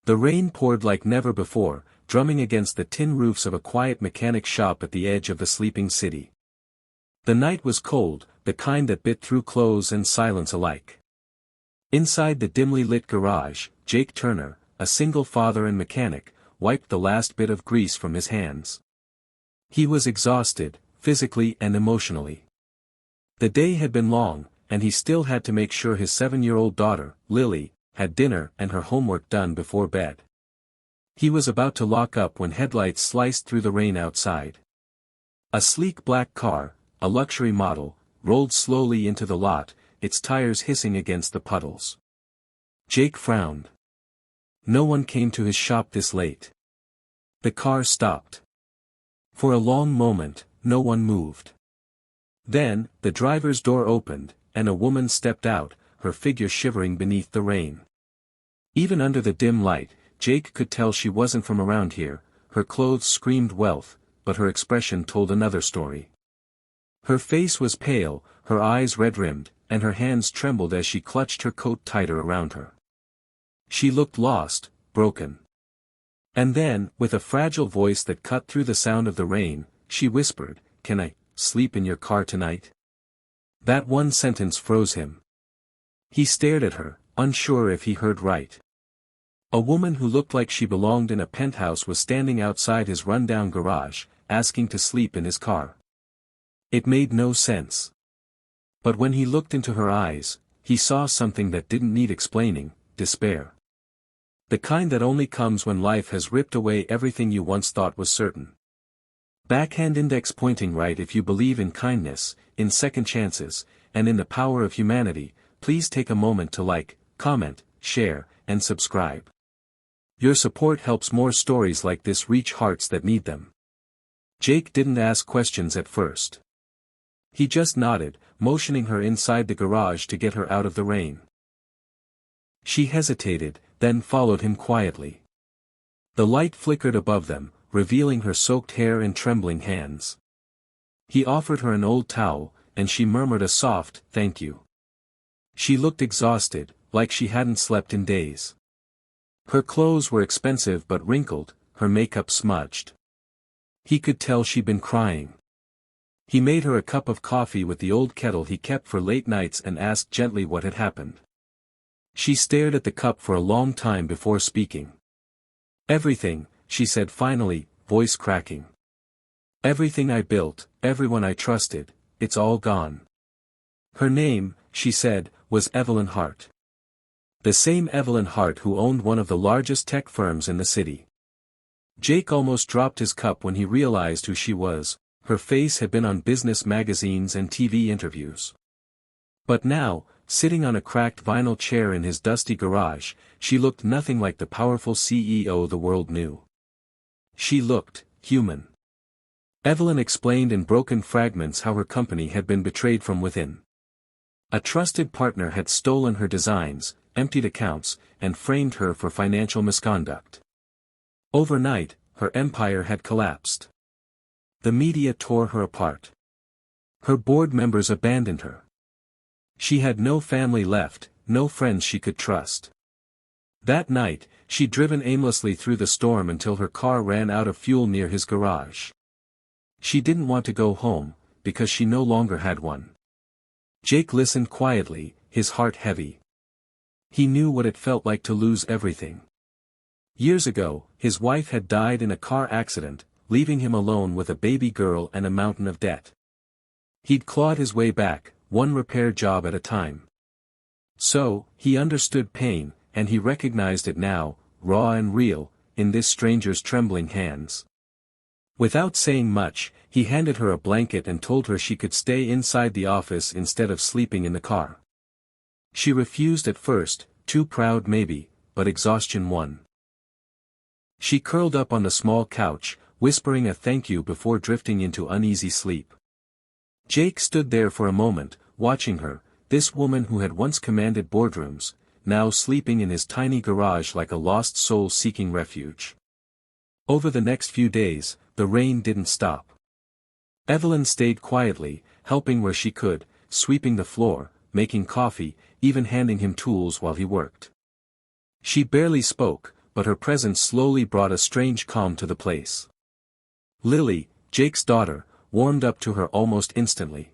The rain poured like never before, drumming against the tin roofs of a quiet mechanic shop at the edge of the sleeping city. The night was cold, the kind that bit through clothes and silence alike. Inside the dimly lit garage, Jake Turner, a single father and mechanic, wiped the last bit of grease from his hands. He was exhausted, physically and emotionally. The day had been long, and he still had to make sure his 7-year-old daughter, Lily, had dinner and her homework done before bed. He was about to lock up when headlights sliced through the rain outside. A sleek black car, a luxury model, rolled slowly into the lot, its tires hissing against the puddles. Jake frowned. No one came to his shop this late. The car stopped. For a long moment, no one moved. Then, the driver's door opened, and a woman stepped out, her figure shivering beneath the rain. Even under the dim light, Jake could tell she wasn't from around here. Her clothes screamed wealth, but her expression told another story. Her face was pale, her eyes red-rimmed, and her hands trembled as she clutched her coat tighter around her. She looked lost, broken. And then, with a fragile voice that cut through the sound of the rain, she whispered, "Can I sleep in your car tonight?" That one sentence froze him. He stared at her, unsure if he heard right. A woman who looked like she belonged in a penthouse was standing outside his rundown garage, asking to sleep in his car. It made no sense. But when he looked into her eyes, he saw something that didn't need explaining: despair. The kind that only comes when life has ripped away everything you once thought was certain. Backhand index pointing right. If you believe in kindness, in second chances, and in the power of humanity, please take a moment to like, comment, share, and subscribe. Your support helps more stories like this reach hearts that need them. Jake didn't ask questions at first. He just nodded, motioning her inside the garage to get her out of the rain. She hesitated, then followed him quietly. The light flickered above them, revealing her soaked hair and trembling hands. He offered her an old towel, and she murmured a soft, "Thank you." She looked exhausted, like she hadn't slept in days. Her clothes were expensive but wrinkled, her makeup smudged. He could tell she'd been crying. He made her a cup of coffee with the old kettle he kept for late nights and asked gently what had happened. She stared at the cup for a long time before speaking. "Everything," she said finally, voice cracking. "Everything I built, everyone I trusted, it's all gone." Her name, she said, was Evelyn Hart. The same Evelyn Hart who owned one of the largest tech firms in the city. Jake almost dropped his cup when he realized who she was. Her face had been on business magazines and TV interviews. But now, sitting on a cracked vinyl chair in his dusty garage, she looked nothing like the powerful CEO the world knew. She looked human. Evelyn explained in broken fragments how her company had been betrayed from within. A trusted partner had stolen her designs, emptied accounts, and framed her for financial misconduct. Overnight, her empire had collapsed. The media tore her apart. Her board members abandoned her. She had no family left, no friends she could trust. That night, she'd driven aimlessly through the storm until her car ran out of fuel near his garage. She didn't want to go home, because she no longer had one. Jake listened quietly, his heart heavy. He knew what it felt like to lose everything. Years ago, his wife had died in a car accident, leaving him alone with a baby girl and a mountain of debt. He'd clawed his way back, one repair job at a time. So, he understood pain, and he recognized it now, raw and real, in this stranger's trembling hands. Without saying much, he handed her a blanket and told her she could stay inside the office instead of sleeping in the car. She refused at first, too proud maybe, but exhaustion won. She curled up on the small couch, whispering a thank you before drifting into uneasy sleep. Jake stood there for a moment, watching her, this woman who had once commanded boardrooms, now sleeping in his tiny garage like a lost soul seeking refuge. Over the next few days, the rain didn't stop. Evelyn stayed quietly, helping where she could, sweeping the floor, making coffee, even handing him tools while he worked. She barely spoke, but her presence slowly brought a strange calm to the place. Lily, Jake's daughter, warmed up to her almost instantly.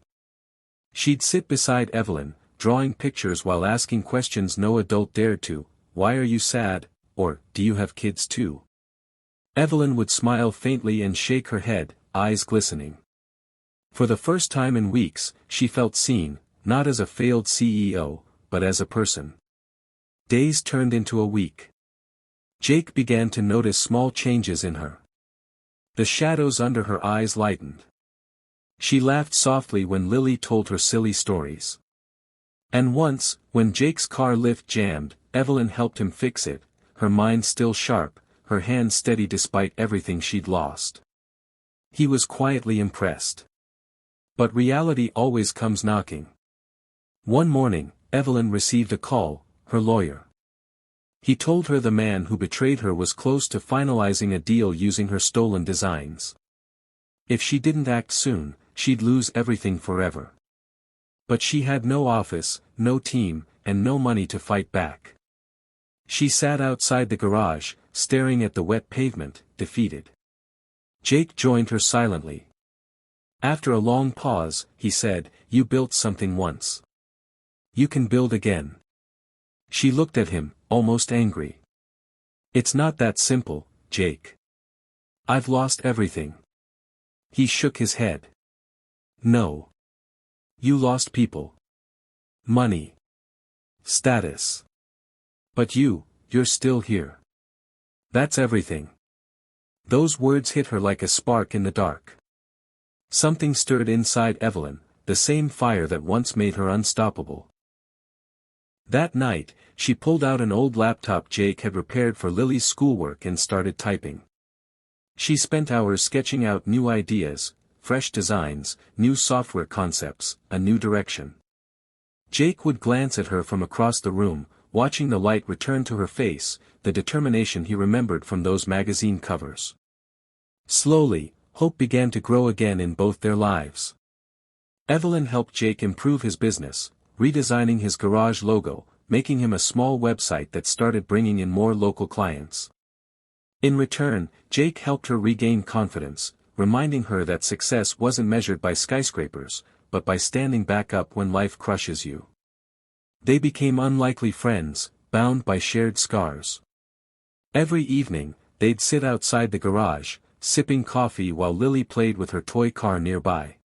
She'd sit beside Evelyn, drawing pictures while asking questions no adult dared to. Why are you sad? Or, do you have kids too? Evelyn would smile faintly and shake her head, eyes glistening. For the first time in weeks, she felt seen, not as a failed CEO, but as a person. Days turned into a week. Jake began to notice small changes in her. The shadows under her eyes lightened. She laughed softly when Lily told her silly stories. And once, when Jake's car lift jammed, Evelyn helped him fix it, her mind still sharp, her hand steady despite everything she'd lost. He was quietly impressed. But reality always comes knocking. One morning, Evelyn received a call, her lawyer. He told her the man who betrayed her was close to finalizing a deal using her stolen designs. If she didn't act soon, she'd lose everything forever. But she had no office, no team, and no money to fight back. She sat outside the garage, staring at the wet pavement, defeated. Jake joined her silently. After a long pause, he said, "You built something once. You can build again." She looked at him, almost angry. "It's not that simple, Jake. I've lost everything." He shook his head. "No. You lost people. Money. Status. But you're still here. That's everything." Those words hit her like a spark in the dark. Something stirred inside Evelyn, the same fire that once made her unstoppable. That night, she pulled out an old laptop Jake had repaired for Lily's schoolwork and started typing. She spent hours sketching out new ideas, fresh designs, new software concepts, a new direction. Jake would glance at her from across the room, watching the light return to her face, the determination he remembered from those magazine covers. Slowly, hope began to grow again in both their lives. Evelyn helped Jake improve his business, redesigning his garage logo, making him a small website that started bringing in more local clients. In return, Jake helped her regain confidence, reminding her that success wasn't measured by skyscrapers, but by standing back up when life crushes you. They became unlikely friends, bound by shared scars. Every evening, they'd sit outside the garage, sipping coffee while Lily played with her toy car nearby.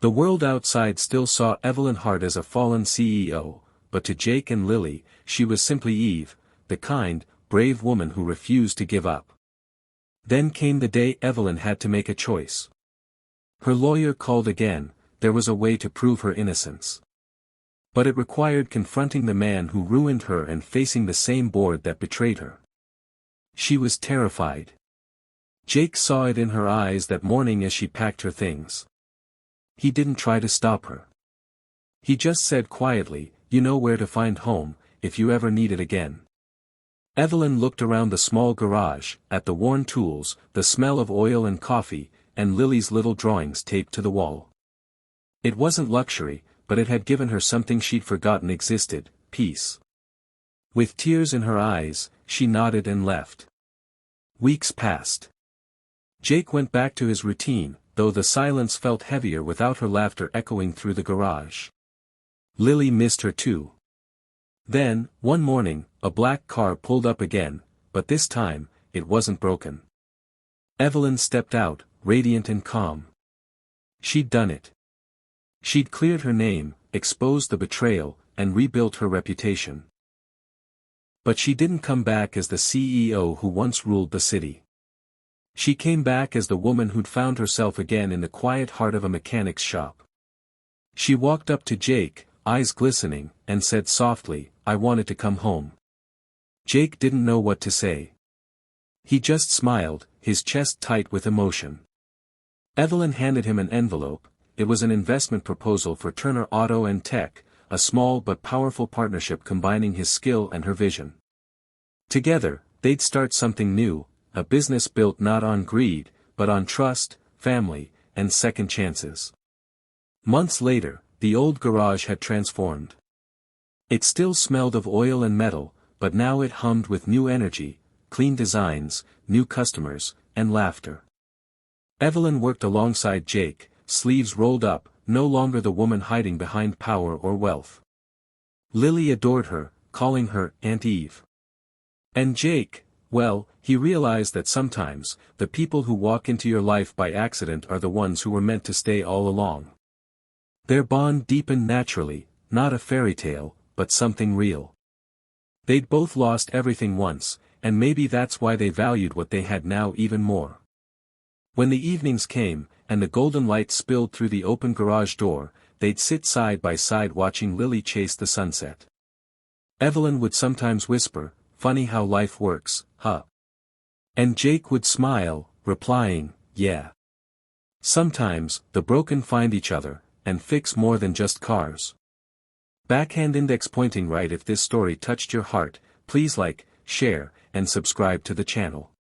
The world outside still saw Evelyn Hart as a fallen CEO, but to Jake and Lily, she was simply Eve, the kind, brave woman who refused to give up. Then came the day Evelyn had to make a choice. Her lawyer called again. There was a way to prove her innocence. But it required confronting the man who ruined her and facing the same board that betrayed her. She was terrified. Jake saw it in her eyes that morning as she packed her things. He didn't try to stop her. He just said quietly, "You know where to find home, if you ever need it again." Evelyn looked around the small garage, at the worn tools, the smell of oil and coffee, and Lily's little drawings taped to the wall. It wasn't luxury, but it had given her something she'd forgotten existed, peace. With tears in her eyes, she nodded and left. Weeks passed. Jake went back to his routine, though the silence felt heavier without her laughter echoing through the garage. Lily missed her too. Then, one morning, a black car pulled up again, but this time, it wasn't broken. Evelyn stepped out, radiant and calm. She'd done it. She'd cleared her name, exposed the betrayal, and rebuilt her reputation. But she didn't come back as the CEO who once ruled the city. She came back as the woman who'd found herself again in the quiet heart of a mechanic's shop. She walked up to Jake, eyes glistening, and said softly, "I wanted to come home." Jake didn't know what to say. He just smiled, his chest tight with emotion. Evelyn handed him an envelope. It was an investment proposal for Turner Auto and Tech, a small but powerful partnership combining his skill and her vision. Together, they'd start something new, a business built not on greed, but on trust, family, and second chances. Months later, the old garage had transformed. It still smelled of oil and metal, but now it hummed with new energy, clean designs, new customers, and laughter. Evelyn worked alongside Jake, sleeves rolled up, no longer the woman hiding behind power or wealth. Lily adored her, calling her Aunt Eve. And Jake, well, he realized that sometimes, the people who walk into your life by accident are the ones who were meant to stay all along. Their bond deepened naturally, not a fairy tale, but something real. They'd both lost everything once, and maybe that's why they valued what they had now even more. When the evenings came, and the golden light spilled through the open garage door, they'd sit side by side watching Lily chase the sunset. Evelyn would sometimes whisper, "Funny how life works, huh?" And Jake would smile, replying, "Yeah." Sometimes, the broken find each other, and fix more than just cars. Backhand index pointing right. If this story touched your heart, please like, share, and subscribe to the channel.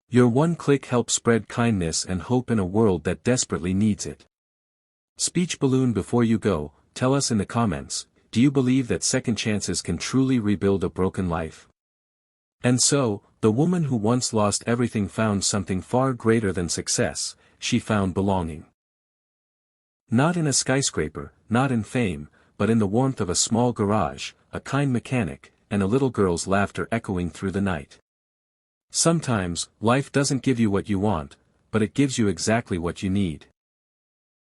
Your one click helps spread kindness and hope in a world that desperately needs it. Speech balloon. Before you go, tell us in the comments, do you believe that second chances can truly rebuild a broken life? And so, the woman who once lost everything found something far greater than success. She found belonging. Not in a skyscraper, not in fame, but in the warmth of a small garage, a kind mechanic, and a little girl's laughter echoing through the night. Sometimes, life doesn't give you what you want, but it gives you exactly what you need.